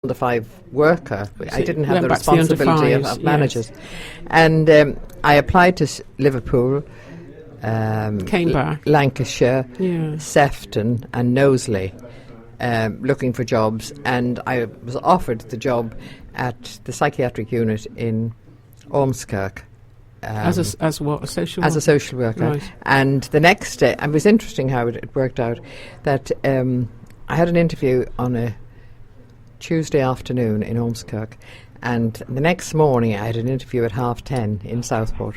under 5 worker. So I didn't have the went back to the under responsibility fives, of managers. And I applied to Liverpool, Came Lancashire, Yeah. Sefton and Knowsley, looking for jobs, and I was offered the job at the psychiatric unit in Ormskirk. As what? A social As worker? a social worker. Right. And the next day, it was interesting how it worked out, that I had an interview on a Tuesday afternoon in Ormskirk, and the next morning I had an interview at 10:30 in Southport.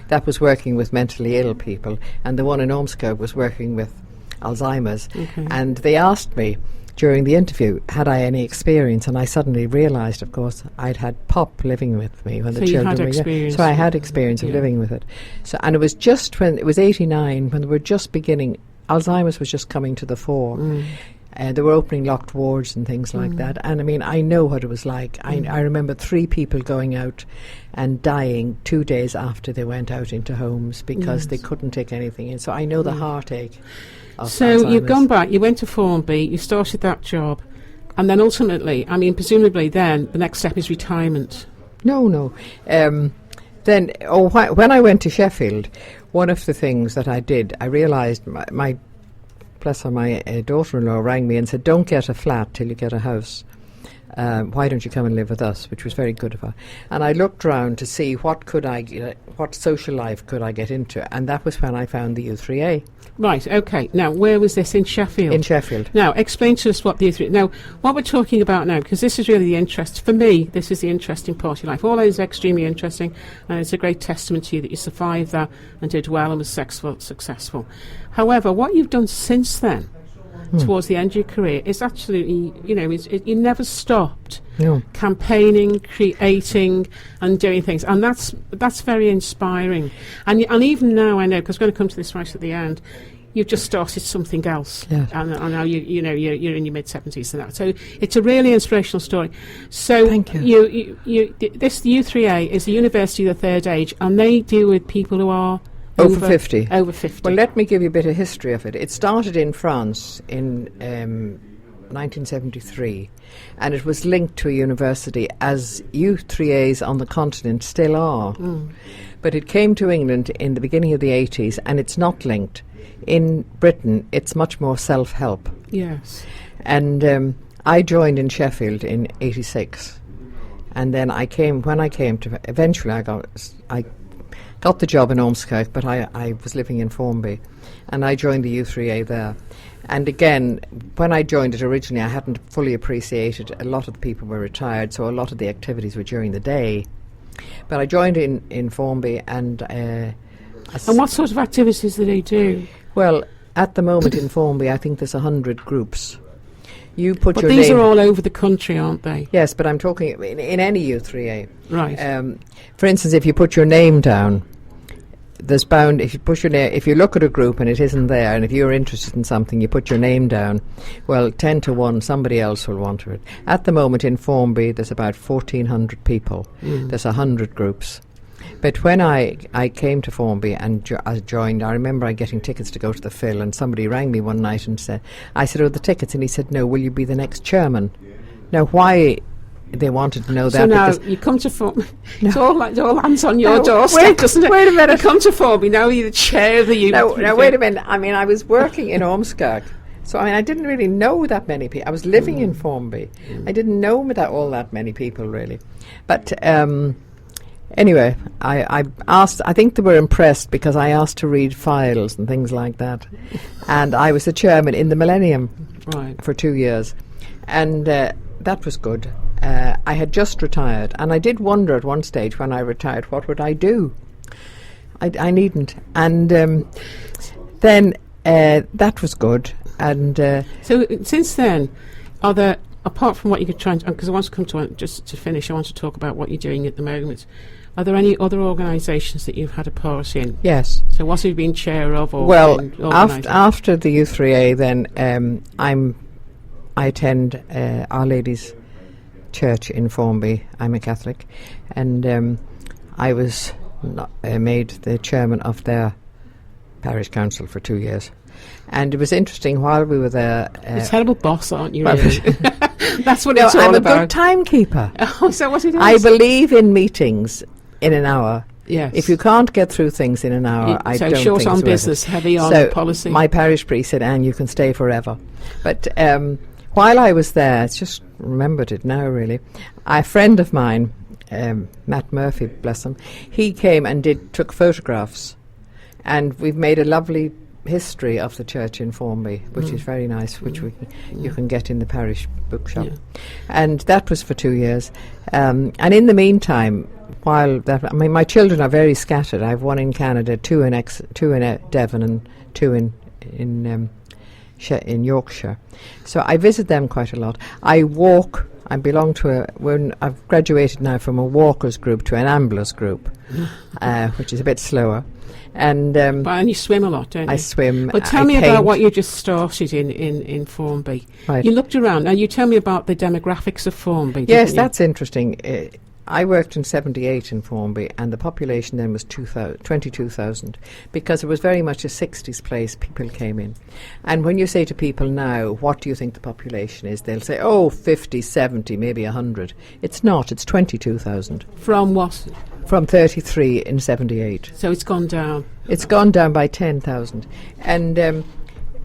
That was working with mentally ill people, and the one in Ormskirk was working with Alzheimer's. Okay. And they asked me during the interview, had I any experience, and I suddenly realised, of course, I'd had Pop living with me when So the you children had were young. experience So I with had it. experience of Yeah. living with it. So, and it was just when it was 89, when they were just beginning, Alzheimer's was just coming to the fore. They were opening locked wards and things like that. And I mean, I know what it was like. I remember 3 people going out and dying 2 days after they went out into homes because they couldn't take anything in. So I know the heartache of So Alzheimer's. you've gone back, you went to Formby, you started that job, and then ultimately, I mean, presumably then, the next step is retirement. No. When I went to Sheffield, one of the things that I did, I realised my daughter-in-law rang me and said, "Don't get a flat till you get a house. Why don't you come and live with us?" Which was very good of her. And I looked round to see what social life could I get into, and that was when I found the U3A Right, okay. Now, where was this? In Sheffield? in Sheffield. Now, explain to us what the U3... Now, what we're talking about now, because this is really the interest... For me, this is the interesting part of your life. All that is extremely interesting, and it's a great testament to you that you survived that and did well and was successful. However, what you've done since then, towards the end of your career, is absolutely... you never stopped No. campaigning, creating, and doing things, and that's very inspiring. And even now, I know, because we're going to come to this right at the end, you've just started something else, Yeah. and now you're in your mid-70s and that. So it's a really inspirational story. So Thank you. This U3A is the University of the Third Age, and they deal with people who are Over 50. Over 50. Well, let me give you a bit of history of it. It started in France in 1973, and it was linked to a university, as U3As on the continent still are. But it came to England in the beginning of the 80s, and it's not linked. In Britain, it's much more self-help. Yes. And I joined in Sheffield in 86, and then eventually I got the job in Ormskirk, but I was living in Formby, and I joined the U3A there. And again, when I joined it originally, I hadn't fully appreciated, a lot of the people were retired, so a lot of the activities were during the day. But I joined in Formby, and And what sort of activities do they do? well, at the moment in Formby, I think there's 100 groups. You put But your these name... are all over the country, aren't they? Yes, but I'm talking in any U3A. Right. For instance, if you put your name down, there's bound, if you look at a group and it isn't there, and if you're interested in something, you put your name down, well, 10 to 1, somebody else will want it. At the moment in Formby, there's about 1,400 people. There's 100 groups. But when I came to Formby and I joined, I remember getting tickets to go to the Phil, and somebody rang me one night and I said, "Oh, the tickets," and he said, "No, will you be the next chairman?" Now, why they wanted to know that? So now because you come to Formby. It's all hands on your doorstep, wait, doesn't it? wait a minute. You come to Formby, now you're the chair of the unit. Now, wait a minute. I mean, I was working in Ormskirk, so I didn't really know that many people. I was living in Formby. I didn't know all that many people, really. But anyway, I asked, I think they were impressed because I asked to read files and things like that. And I was the chairman in the Millennium for 2 years. And that was good. I had just retired, and I did wonder at one stage when I retired, what would I do? I needn't. And then that was good. And So since then, are there, apart from what you could try and... Because I want to come to... Just to finish, I want to talk about what you're doing at the moment. Are there any other organisations that you've had a part in? yes. So what have you been chair of? Or Well, been organising? after the U3A, then I attend Our Lady's Church in Formby. I'm a Catholic, and I was made the chairman of their parish council for 2 years. And it was interesting while we were there. You're a terrible boss, aren't you? Well, Really? That's what it's all I'm about. a good timekeeper. Oh, is that what it is? I believe in meetings in an hour. Yes. If you can't get through things in an hour, I so don't short think on it's worth business, it. heavy on So policy. my parish priest said, Anne, you can stay forever. But while I was there, I just remembered it now, really. A friend of mine, Matt Murphy, bless him, he came and took photographs. And we've made a lovely history of the church in Formby, which is very nice, which you can get in the parish bookshop. Yeah. And that was for 2 years. And in the meantime, while that, I mean, my children are very scattered. I have one in Canada, two in Devon, and two in Yorkshire. So I visit them quite a lot. I walk. I belong to I've graduated now from a walkers group to an amblers group, which is a bit slower. And you swim a lot, don't you? I swim. But tell me about what you just started in Formby. Right. You looked around. Now you tell me about the demographics of Formby. Yes, that's interesting. I worked in 78 in Formby, and the population then was 22,000, because it was very much a 60s place. People came in. And when you say to people now, what do you think the population is? They'll say, 50, 70, maybe 100. It's not. It's 22,000. From what? From 33 in 78. So it's gone down. It's gone down by 10,000. And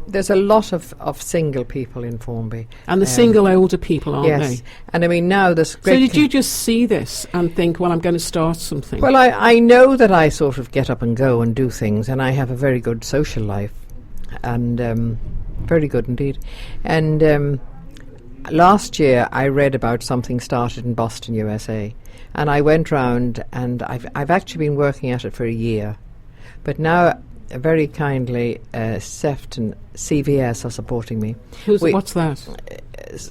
there's a lot of single people in Formby. And the single older people, aren't they? Yes. And I mean, now there's great... So did you just see this and think, well, I'm going to start something? Well, I know that I sort of get up and go and do things, and I have a very good social life. And very good indeed. And last year I read about something started in Boston, USA. And I went round, and I've actually been working at it for a year. But now, very kindly, Sefton CVS are supporting me. What's that?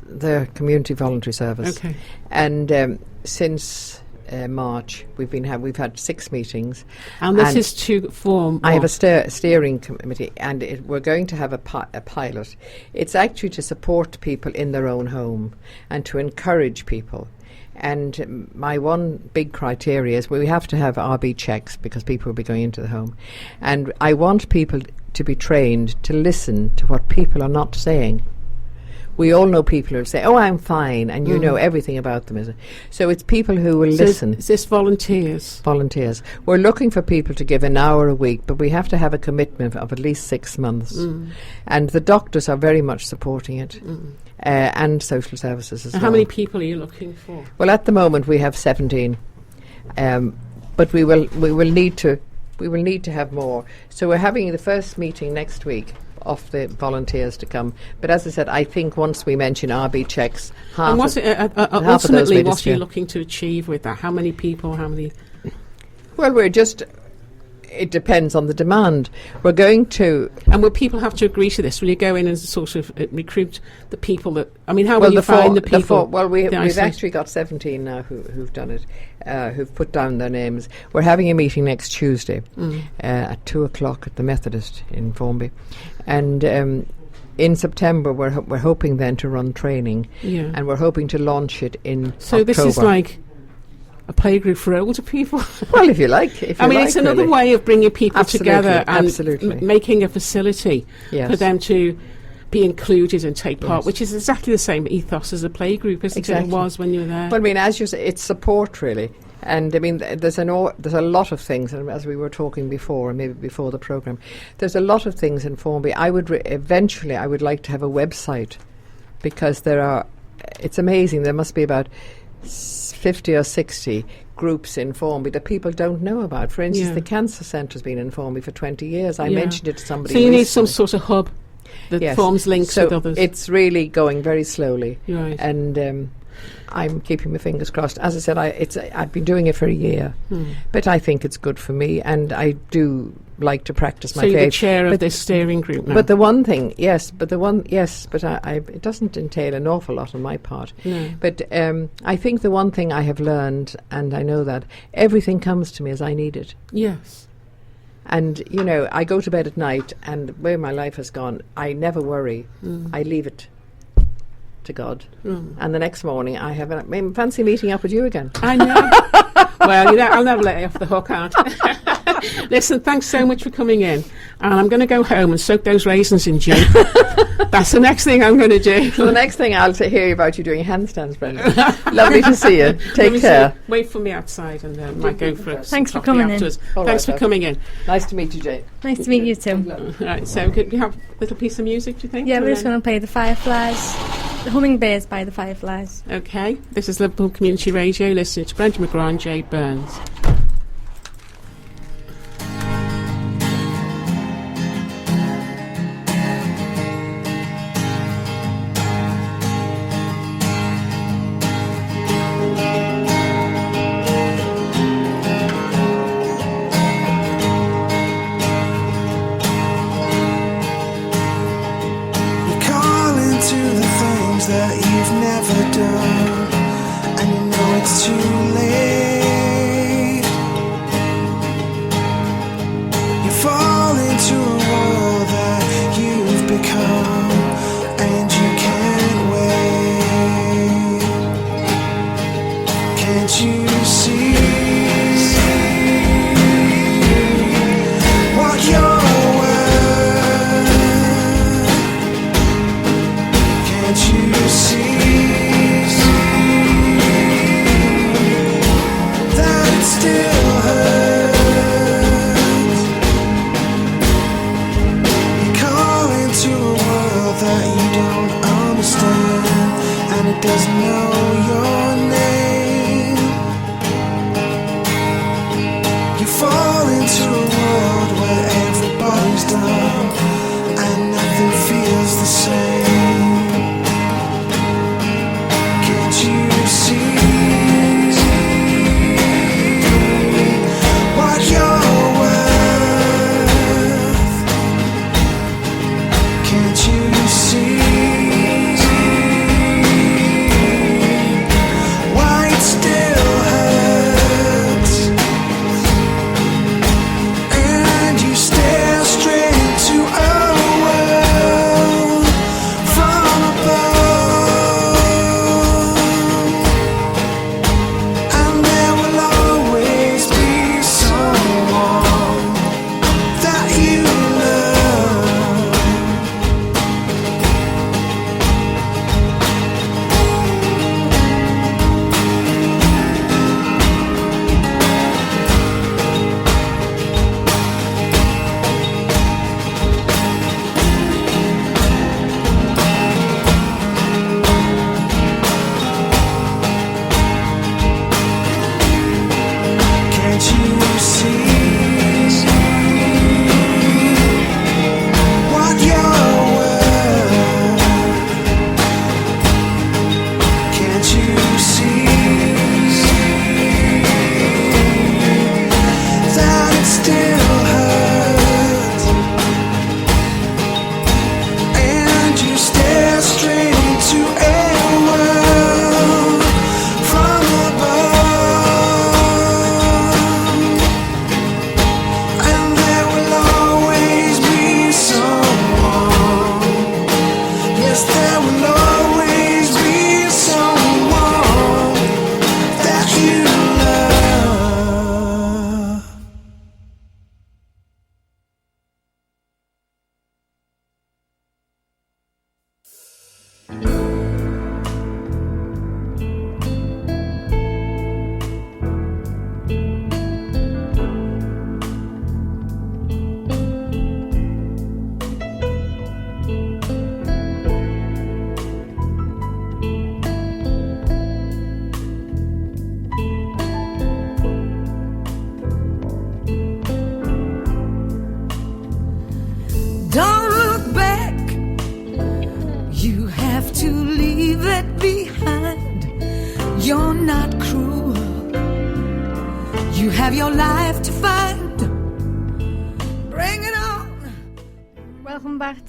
The Community Voluntary Service. Okay. And since March, we've had 6 meetings. And this is to form... I have a steering committee, and we're going to have a pilot. It's actually to support people in their own home and to encourage people. And my one big criteria is we have to have RB checks, because people will be going into the home. And I want people to be trained to listen to what people are not saying. We all know people who say, I'm fine, and you know everything about them. Isn't it? So it's people who will listen. Is this volunteers? Volunteers. We're looking for people to give an hour a week, but we have to have a commitment of at least 6 months. And the doctors are very much supporting it. And social services as well. How many people are you looking for? Well, at the moment we have 17, but we will need to have more. So we're having the first meeting next week of the volunteers to come. But as I said, I think once we mention RB checks, ultimately, what are you looking to achieve with that? How many people? How many? Well, it depends on the demand. We're going to... And will people have to agree to this? Will you go in and sort of recruit the people that... I mean, how will you find the people? We've actually got 17 now who've done it, who've put down their names. We're having a meeting next Tuesday at 2 o'clock at the Methodist in Formby. And in September, we're hoping then to run training. Yeah. And we're hoping to launch it in October. This is like... a playgroup for older people. Well, if you like. It's another way of bringing people together and making a facility for them to be included and take part, which is exactly the same ethos as a playgroup, isn't it? It was when you were there. Well, I mean, as you say, it's support, really. And I mean, there's a lot of things, and as we were talking before, and maybe before the programme, there's a lot of things in Formby. Eventually I would like to have a website, because it's amazing, there must be about 50 or 60 groups in Formby that people don't know about. For instance, the Cancer Centre's been in Formby for 20 years. I mentioned it to somebody. So you need some sort of hub that forms links with others. It's really going very slowly. Right. And I'm keeping my fingers crossed. As I said, I've been doing it for a year, but I think it's good for me, and I do like to practice my faith. So you're the chair of this steering group now. But the one thing, it doesn't entail an awful lot on my part. No. But I think the one thing I have learned, and I know that everything comes to me as I need it. Yes. And, I go to bed at night, and where my life has gone, I never worry. I leave it to God. And the next morning I have fancy meeting up with you again. I know. Well, I'll never let you off the hook, aren't I? Listen, thanks so much for coming in. And I'm going to go home and soak those raisins in gin. That's the next thing I'm going to do. So the next thing I'll hear about you doing handstands, Brenda. Lovely to see you. Take care. Wait for me outside and might go for it. Thanks for coming in. Thanks for coming in. Nice to meet you, Jane. Nice to meet you too. Right, so could we have a little piece of music, do you think? Yeah, we're just going to play The Fireflies. The Hummingbirds by The Fireflies. Okay, this is Liverpool Community Radio, listening to Brenda McGrath and Jay Burns. That you've never done, and you know it's too late. You fall into a world that you've become, and you can't wait. Can't you see what you're worth? Can't you see that it still hurts? You call into a world that you don't understand, and it doesn't know your name. You fall into a world where everybody's done, and nothing feels the same. You see what you're worth? Can't you see why it still hurts? And you stare straight into a world from above.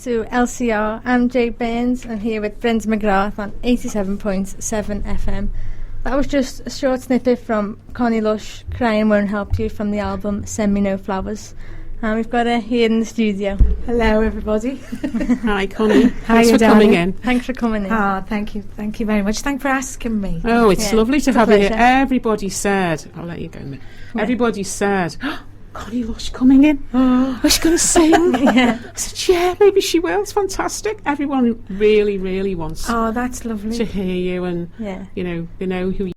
To LCR, I'm Jay Burns. I'm here with Brenda McGrath on 87.7 FM. That was just a short snippet from Connie Lush, Crying Won't Help You, from the album Send Me No Flowers. And we've got her here in the studio. Hello everybody. Hi Connie. Thanks for coming in. Thanks for coming in. Thank you very much. Thanks for asking me. Oh, it's lovely to have you here. pleasure. Everybody said, I'll let you go in a minute. Everybody said, Connie Lush coming in. Is she going to sing? Yeah. I said, yeah, maybe she will. It's fantastic. Everyone really, really wants Oh, that's lovely. to hear you, and Yeah. you know, they know who